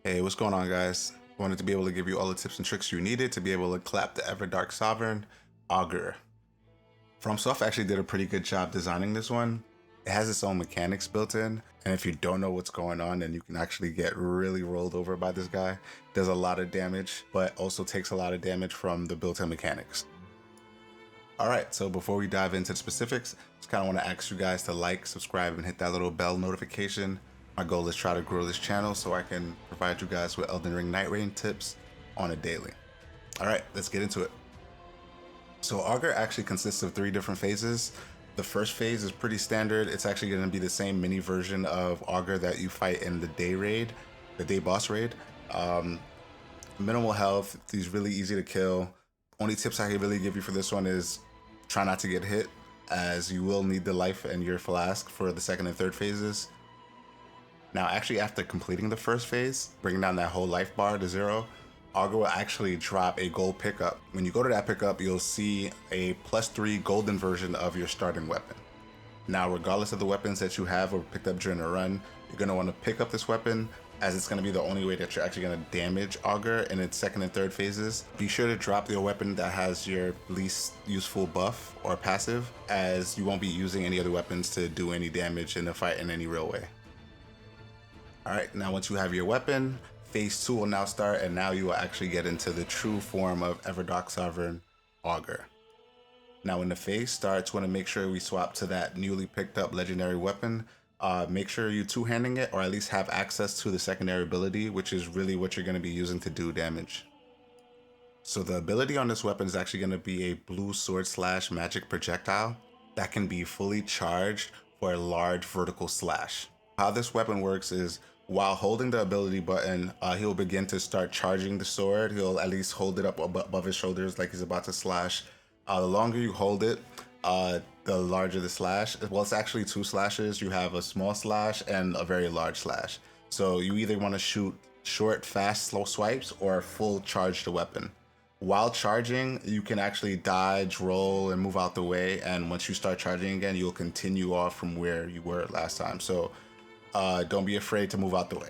Hey, what's going on, guys? Wanted to be able to give you all the tips and tricks you needed to be able to clap the Everdark Sovereign Augur. FromSoft actually did a pretty good job designing this one. It has its own mechanics built in, and if you don't know what's going on, then you can actually get really rolled over by this guy. Does a lot of damage, but also takes a lot of damage from the built-in mechanics. Alright, so before we dive into the specifics, just kind of want to ask you guys to like, subscribe, and hit that little bell notification. My goal is try to grow this channel so I can provide you guys with Elden Ring Nightreign tips on a daily. Alright, let's get into it. So Augur actually consists of 3 different phases. The first phase is pretty standard. It's actually going to be the same mini version of Augur that you fight in the day raid, the day boss raid. Minimal health, he's really easy to kill. Only tips I can really give you for this one is try not to get hit, as you will need the life and your flask for the second and third phases. Now, actually, after completing the first phase, bringing down that whole life bar to 0, Augur will actually drop a gold pickup. When you go to that pickup, you'll see a +3 golden version of your starting weapon. Now, regardless of the weapons that you have or picked up during a run, you're going to want to pick up this weapon, as it's going to be the only way that you're actually going to damage Augur in its second and third phases. Be sure to drop your weapon that has your least useful buff or passive, as you won't be using any other weapons to do any damage in the fight in any real way. Alright, now once you have your weapon, phase 2 will now start, and now you will actually get into the true form of Everdark Sovereign Augur. Now when the phase starts, you want to make sure we swap to that newly picked up legendary weapon. Make sure you two-handing it, or at least have access to the secondary ability, which is really what you're going to be using to do damage. So the ability on this weapon is actually going to be a blue sword slash magic projectile that can be fully charged for a large vertical slash. How this weapon works is, while holding the ability button, he'll begin to start charging the sword. He'll at least hold it up above his shoulders like he's about to slash. The longer you hold it, the larger the slash. Well, it's actually 2 slashes. You have a small slash and a very large slash. So you either want to shoot short, fast, slow swipes or full charge the weapon. While charging, you can actually dodge, roll, and move out the way. And once you start charging again, you'll continue off from where you were last time. So don't be afraid to move out the way.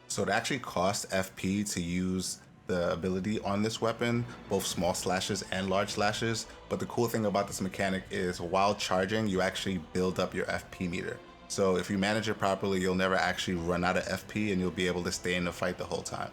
So it actually costs FP to use the ability on this weapon, both small slashes and large slashes. But the cool thing about this mechanic is, while charging, you actually build up your FP meter. So if you manage it properly, you'll never actually run out of FP, and you'll be able to stay in the fight the whole time.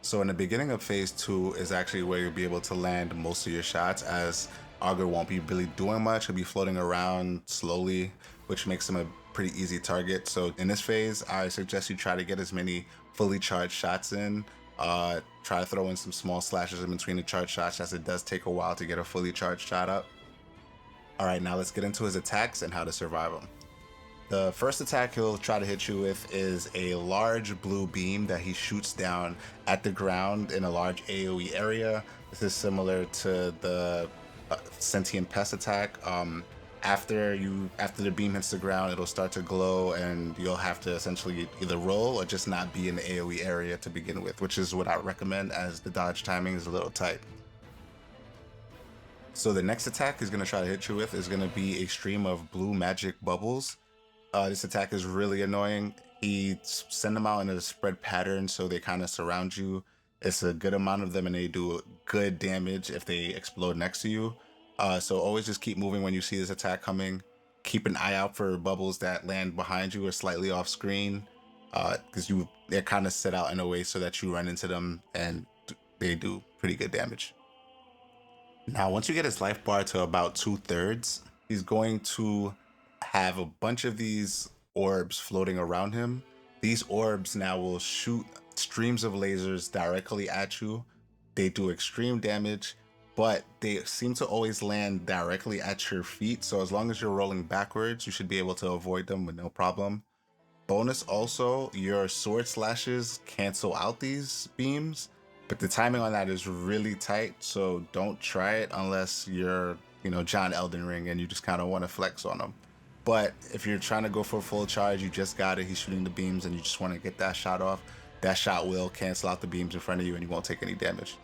So in the beginning of phase 2 is actually where you'll be able to land most of your shots, as Augur won't be really doing much. He'll be floating around slowly, which makes him a pretty easy target. So in this phase, I suggest you try to get as many fully charged shots in. Try to throw in some small slashes in between the charged shots, as it does take a while to get a fully charged shot up. Alright, now let's get into his attacks and how to survive them. The first attack he'll try to hit you with is a large blue beam that he shoots down at the ground in a large AoE area. This is similar to the sentient pest attack. After the beam hits the ground, it'll start to glow, and you'll have to essentially either roll or just not be in the AoE area to begin with, which is what I recommend, as the dodge timing is a little tight. So the next attack he's going to try to hit you with is going to be a stream of blue magic bubbles. This attack is really annoying. He send them out in a spread pattern, so they kind of surround you. It's a good amount of them, and they do good damage if they explode next to you. So always just keep moving when you see this attack coming. Keep an eye out for bubbles that land behind you or slightly off screen, because they're kind of set out in a way so that you run into them, and they do pretty good damage. Now, once you get his life bar to about 2/3, he's going to have a bunch of these orbs floating around him. These orbs now will shoot streams of lasers directly at you. They do extreme damage, but they seem to always land directly at your feet. So as long as you're rolling backwards, you should be able to avoid them with no problem. Bonus also, your sword slashes cancel out these beams, but the timing on that is really tight. So don't try it unless you're, John Elden Ring and you just kind of want to flex on them. But if you're trying to go for a full charge, you just got it. He's shooting the beams and you just want to get that shot off. That shot will cancel out the beams in front of you and you won't take any damage.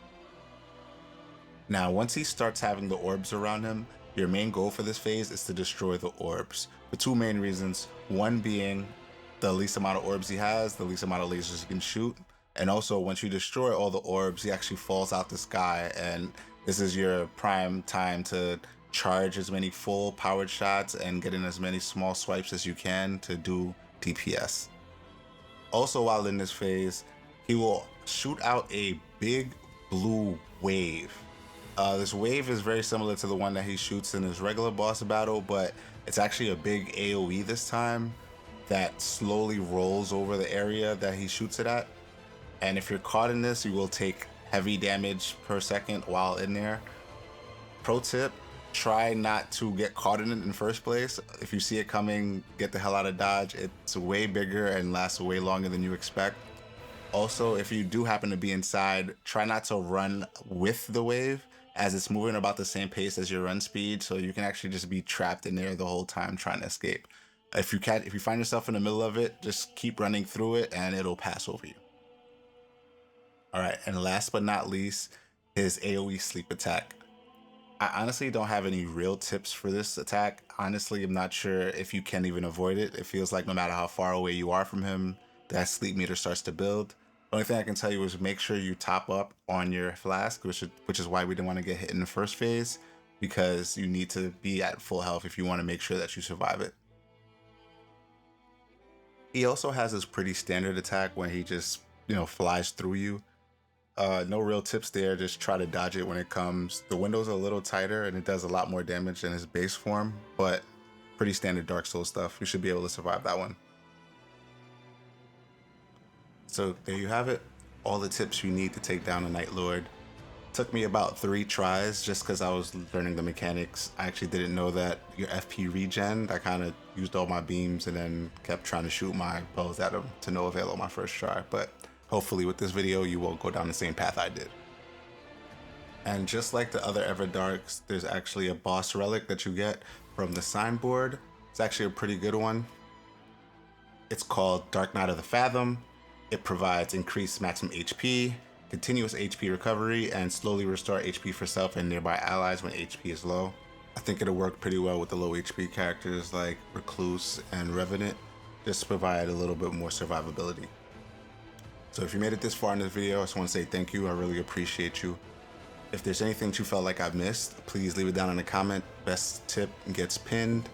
Now, once he starts having the orbs around him, your main goal for this phase is to destroy the orbs. For 2 main reasons. One being, the least amount of orbs he has, the least amount of lasers he can shoot. And also, once you destroy all the orbs, he actually falls out the sky, and this is your prime time to charge as many full powered shots and get in as many small swipes as you can to do DPS. Also, while in this phase, he will shoot out a big blue wave. This wave is very similar to the one that he shoots in his regular boss battle, but it's actually a big AoE this time that slowly rolls over the area that he shoots it at. And if you're caught in this, you will take heavy damage per second while in there. Pro tip, try not to get caught in it in the first place. If you see it coming, get the hell out of Dodge. It's way bigger and lasts way longer than you expect. Also, if you do happen to be inside, try not to run with the wave, as it's moving about the same pace as your run speed, so you can actually just be trapped in there the whole time trying to escape. If you find yourself in the middle of it, just keep running through it and it'll pass over you. All right, and last but not least, his AoE sleep attack. I honestly don't have any real tips for this attack. Honestly, I'm not sure if you can even avoid it. It feels like no matter how far away you are from him, that sleep meter starts to build. The only thing I can tell you is make sure you top up on your flask, which is why we didn't want to get hit in the first phase, because you need to be at full health if you want to make sure that you survive it. He also has this pretty standard attack when he just, flies through you. No real tips there, just try to dodge it when it comes. The window's a little tighter and it does a lot more damage than his base form, but pretty standard Dark Souls stuff. You should be able to survive that one. So there you have it, all the tips you need to take down a Night Lord. Took me about 3 tries just because I was learning the mechanics. I actually didn't know that your FP regen. I kind of used all my beams and then kept trying to shoot my bows at him to no avail on my first try, but hopefully with this video, you won't go down the same path I did. And just like the other Everdarks, there's actually a boss relic that you get from the signboard. It's actually a pretty good one. It's called Dark Night of the Fathom. It provides increased maximum HP, continuous HP recovery, and slowly restore HP for self and nearby allies when HP is low. I think it'll work pretty well with the low HP characters like Recluse and Revenant, just to provide a little bit more survivability. So if you made it this far in this video, I just want to say thank you. I really appreciate you. If there's anything that you felt like I've missed, please leave it down in the comment. Best tip gets pinned.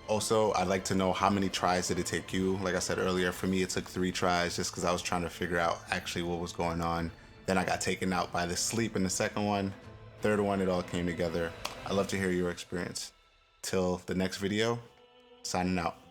Also, I'd like to know how many tries did it take you? Like I said earlier, for me, it took 3 tries just because I was trying to figure out actually what was going on. Then I got taken out by the sleep in the second one. Third one, it all came together. I'd love to hear your experience. Till the next video, signing out.